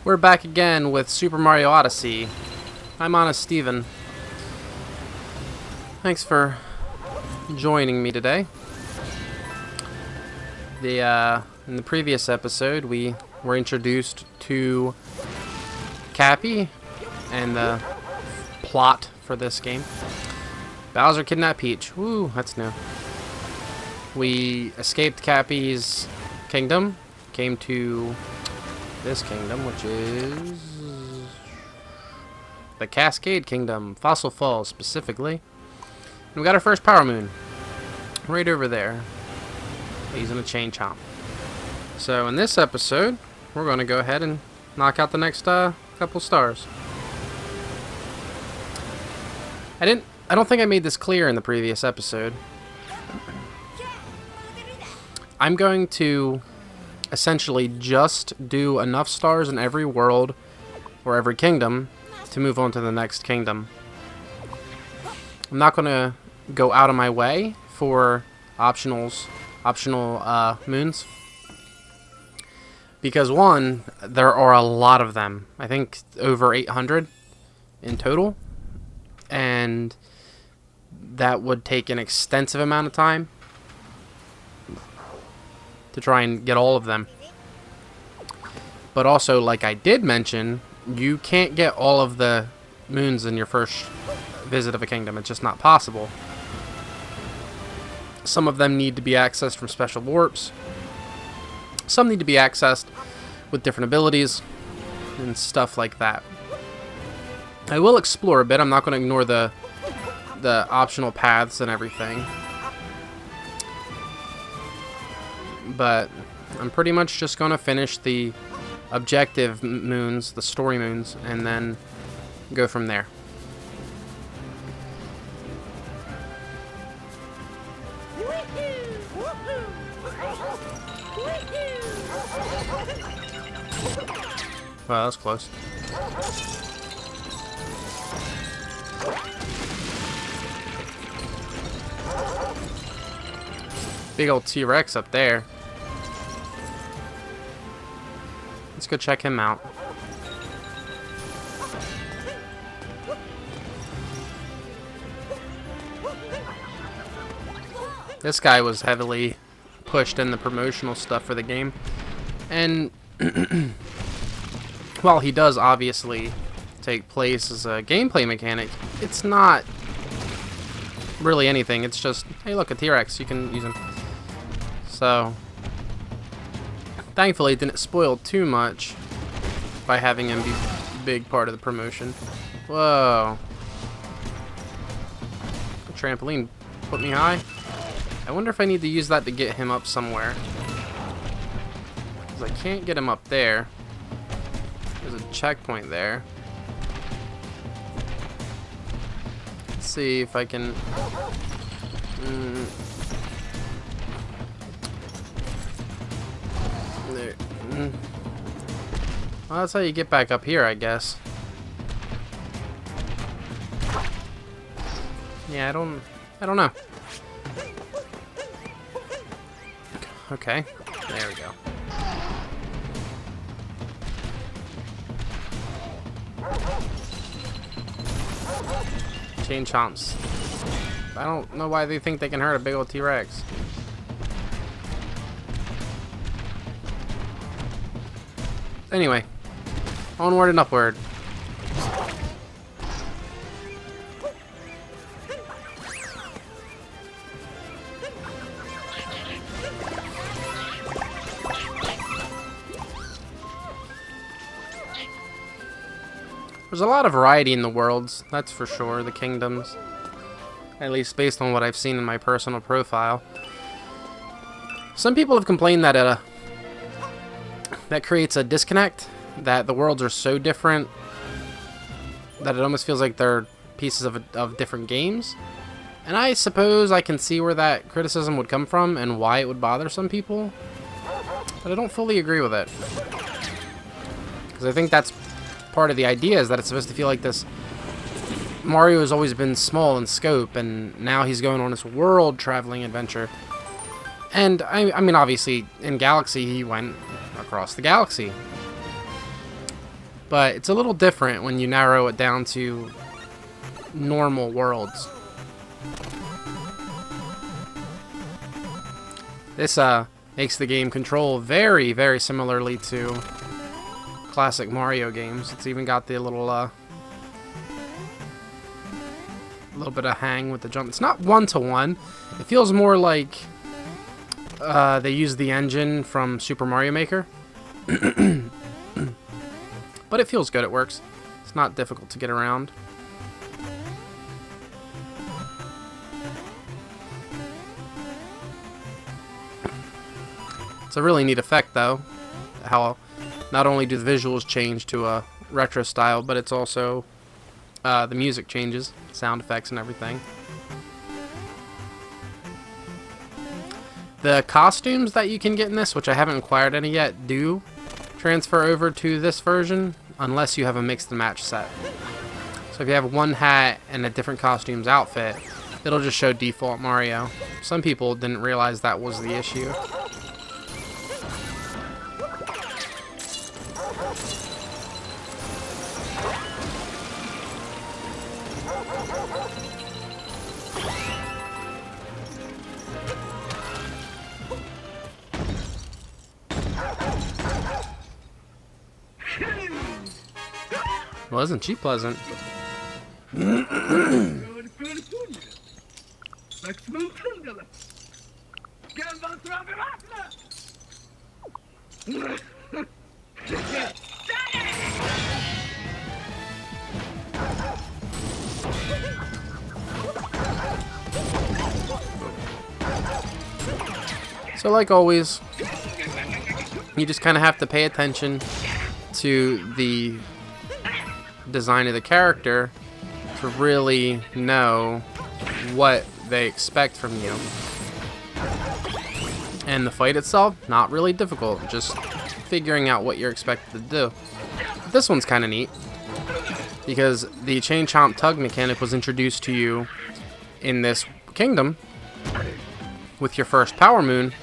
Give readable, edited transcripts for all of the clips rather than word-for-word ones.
We're back again with Super Mario Odyssey. I'm Honest Steven. Thanks for joining me today. In the previous episode, we were introduced to Cappy and the plot for this game. Bowser kidnapped Peach. Woo, that's new. We escaped Cappy's kingdom, came to this kingdom, which is the Cascade Kingdom, Fossil Falls specifically. And we got our first Power Moon right over there. Using a chain chomp. So in this episode, we're going to go ahead and knock out the next couple stars. I don't think I made this clear in the previous episode. I'm going to essentially just do enough stars in every world or every kingdom to move on to the next kingdom. I'm not going to go out of my way for optional moons, because one, there are a lot of them. I think over 800 in total, and that would take an extensive amount of time to try and get all of them. But also, like I did mention, you can't get all of the moons in your first visit of a kingdom. It's just not possible. Some of them need to be accessed from special warps. Some need to be accessed with different abilities and stuff like that. I will explore a bit. I'm not going to ignore the optional paths and everything. But I'm pretty much just going to finish the objective moons, the story moons, and then go from there. Wow, that's close. Big old T-Rex up there. Let's go check him out. This guy was heavily pushed in the promotional stuff for the game. And while he does obviously take place as a gameplay mechanic, it's not really anything. It's just, hey look, a T-Rex, you can use him. So thankfully it didn't spoil too much by having him be a big part of the promotion. Whoa. The trampoline put me high. I wonder if I need to use that to get him up somewhere. Because I can't get him up there. There's a checkpoint there. Let's see if I can... There. Well, that's how you get back up here, I guess. Yeah, I don't know. Okay, there we go. Chain chomps. I don't know why they think they can hurt a big old T-Rex. Anyway, onward and upward. There's a lot of variety in the worlds, that's for sure, the kingdoms. At least based on what I've seen in my personal profile. Some people have complained that that creates a disconnect, that the worlds are so different that it almost feels like they're pieces of different games. And I suppose I can see where that criticism would come from and why it would bother some people. But I don't fully agree with it. Because I think that's part of the idea, is that it's supposed to feel like this. Mario has always been small in scope, and now he's going on this world-traveling adventure. And, I mean, obviously, in Galaxy, he went across the galaxy. But it's a little different when you narrow it down to normal worlds. This makes the game control very, very similarly to classic Mario games. It's even got the little bit of hang with the jump. It's not one-to-one. It feels more like they use the engine from Super Mario Maker. But it feels good, it works. It's not difficult to get around. It's a really neat effect, though. How not only do the visuals change to a retro style, but it's also the music changes, sound effects and everything. The costumes that you can get in this, which I haven't acquired any yet, do transfer over to this version unless you have a mix and match set. So if you have one hat and a different costumes outfit, it'll just show default Mario. Some people didn't realize that was the issue. Wasn't she pleasant? So like always, you just kind of have to pay attention to the design of the character to really know what they expect from you. And the fight itself, not really difficult, just figuring out what you're expected to do. But this one's kind of neat, because the chain chomp tug mechanic was introduced to you in this kingdom with your first power moon,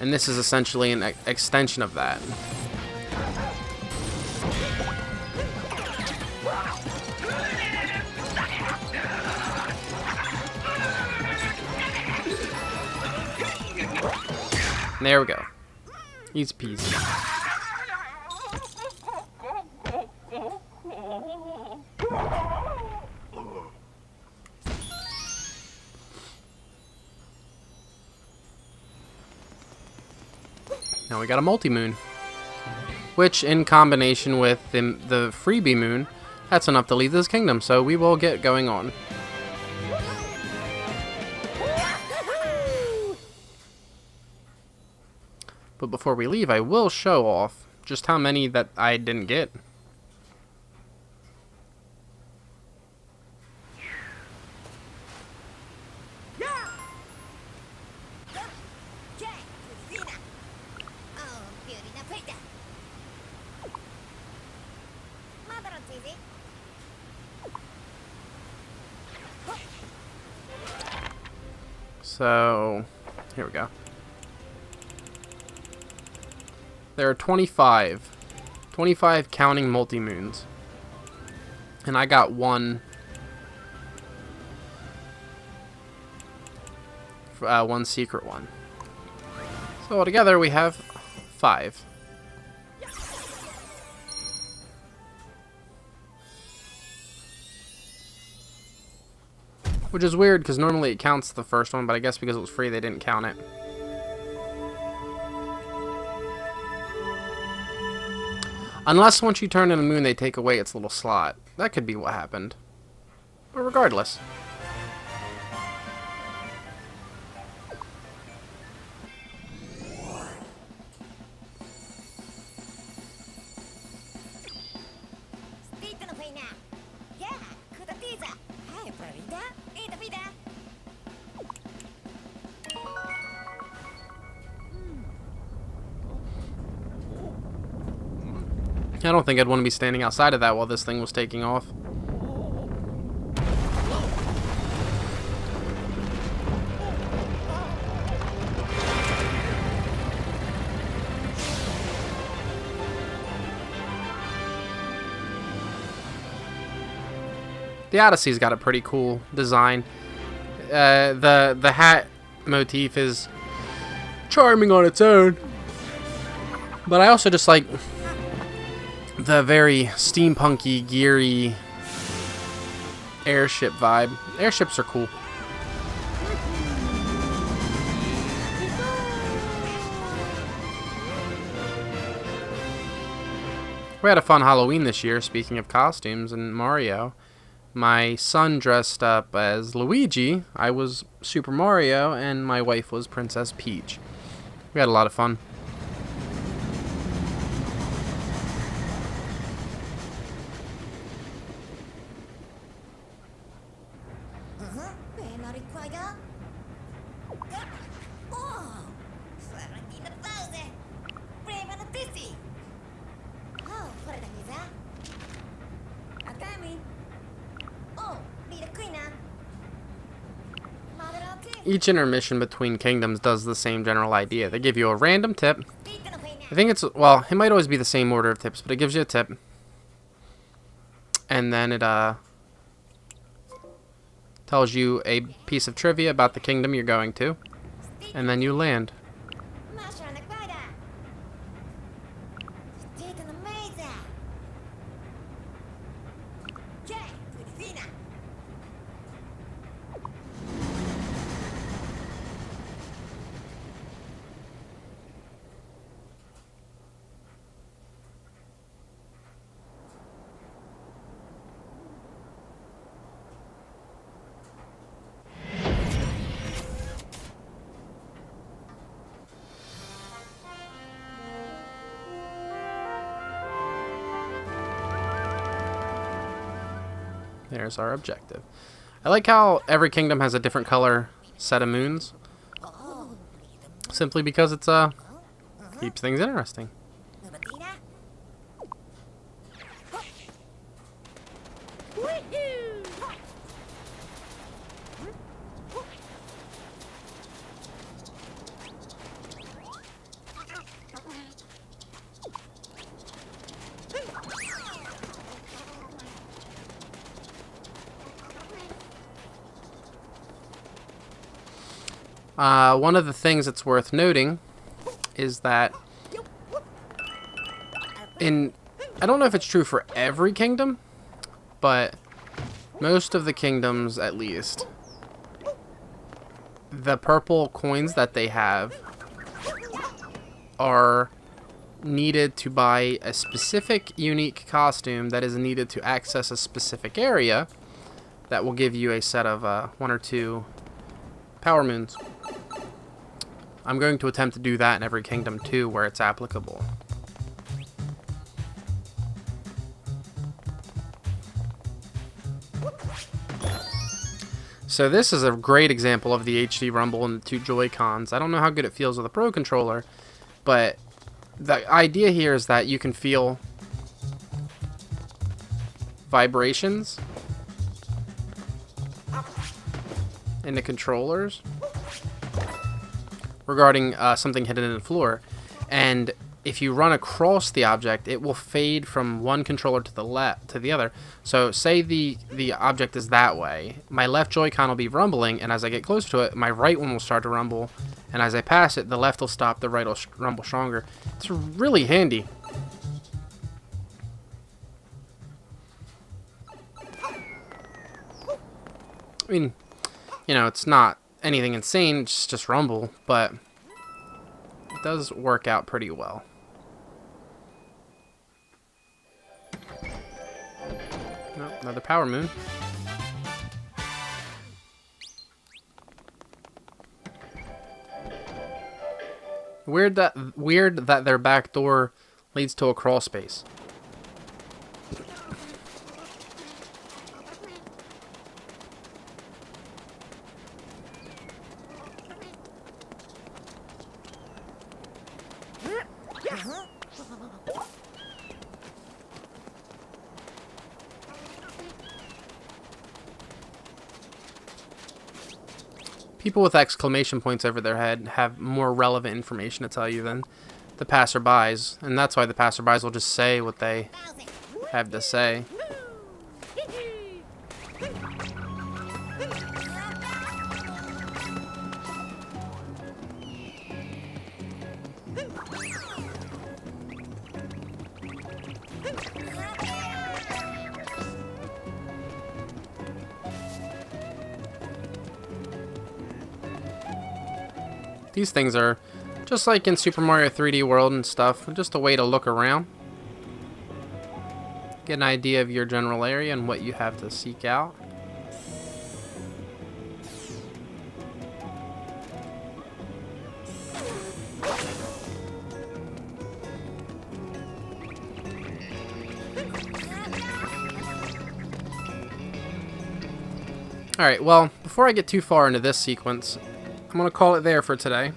and this is essentially an extension of that. There we go. Easy peasy. Now we got a multi-moon, which in combination with the freebie moon, that's enough to leave this kingdom, so we will get going on. But before we leave, I will show off just how many that I didn't get. So, here we go. There are 25 counting multi-moons. And I got one secret one. So altogether we have 5. Which is weird, because normally it counts the first one, but I guess because it was free they didn't count it. Unless once you turn in a moon they take away its little slot. That could be what happened. But regardless. I don't think I'd want to be standing outside of that while this thing was taking off. The Odyssey's got a pretty cool design. The hat motif is charming on its own, but I also just like the very steampunky, geary airship vibe. Airships are cool. We had a fun Halloween this year, speaking of costumes and Mario. My son dressed up as Luigi, I was Super Mario, and my wife was Princess Peach. We had a lot of fun. Each intermission between kingdoms does the same general idea. They give you a random tip. I think it's, well, it might always be the same order of tips, but it gives you a tip. And then it tells you a piece of trivia about the kingdom you're going to. And then you land. There's our objective. I like how every kingdom has a different color set of moons. Simply because it's keeps things interesting. One of the things that's worth noting is that I don't know if it's true for every kingdom, but most of the kingdoms, at least, the purple coins that they have are needed to buy a specific unique costume that is needed to access a specific area that will give you a set of 1 or 2 power moons. I'm going to attempt to do that in every kingdom too, where it's applicable. So this is a great example of the HD rumble and the 2 Joy-Cons. I don't know how good it feels with a Pro Controller, but the idea here is that you can feel vibrations in the controllers regarding something hidden in the floor, and if you run across the object, it will fade from one controller to the left to the other. So say the object is that way, my left Joy-Con will be rumbling, and as I get closer to it, my right one will start to rumble, and as I pass it, the left will stop, the right will rumble stronger. It's really handy. I mean, you know, it's not anything insane, just rumble, but it does work out pretty well. Nope, another power moon. Weird that their back door leads to a crawl space. People with exclamation points over their head have more relevant information to tell you than the passerbys, and that's why the passerbys will just say what they have to say. These things are just like in Super Mario 3D World and stuff, just a way to look around. Get an idea of your general area and what you have to seek out. Alright, well, before I get too far into this sequence, I'm going to call it there for today.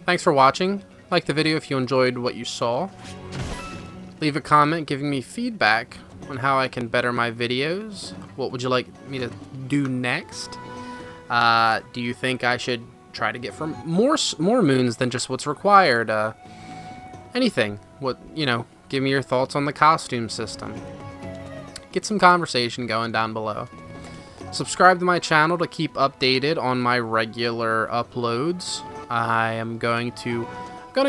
Thanks for watching. Like the video if you enjoyed what you saw. Leave a comment giving me feedback on how I can better my videos. What would you like me to do next? Do you think I should try to get from more moons than just what's required? Anything. Give me your thoughts on the costume system. Get some conversation going down below. Subscribe to my channel to keep updated on my regular uploads. I am going to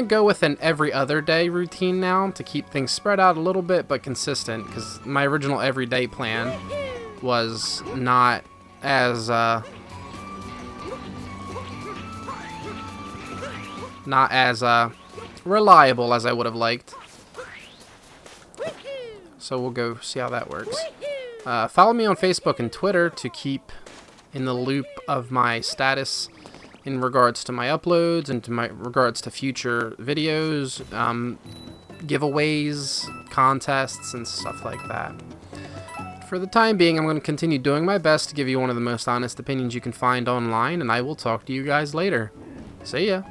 go with an every other day routine now to keep things spread out a little bit but consistent, because my original everyday plan was not as reliable as I would have liked. So we'll go see how that works. Follow me on Facebook and Twitter to keep in the loop of my status in regards to my uploads and to my regards to future videos, giveaways, contests, and stuff like that. For the time being, I'm going to continue doing my best to give you one of the most honest opinions you can find online, and I will talk to you guys later. See ya!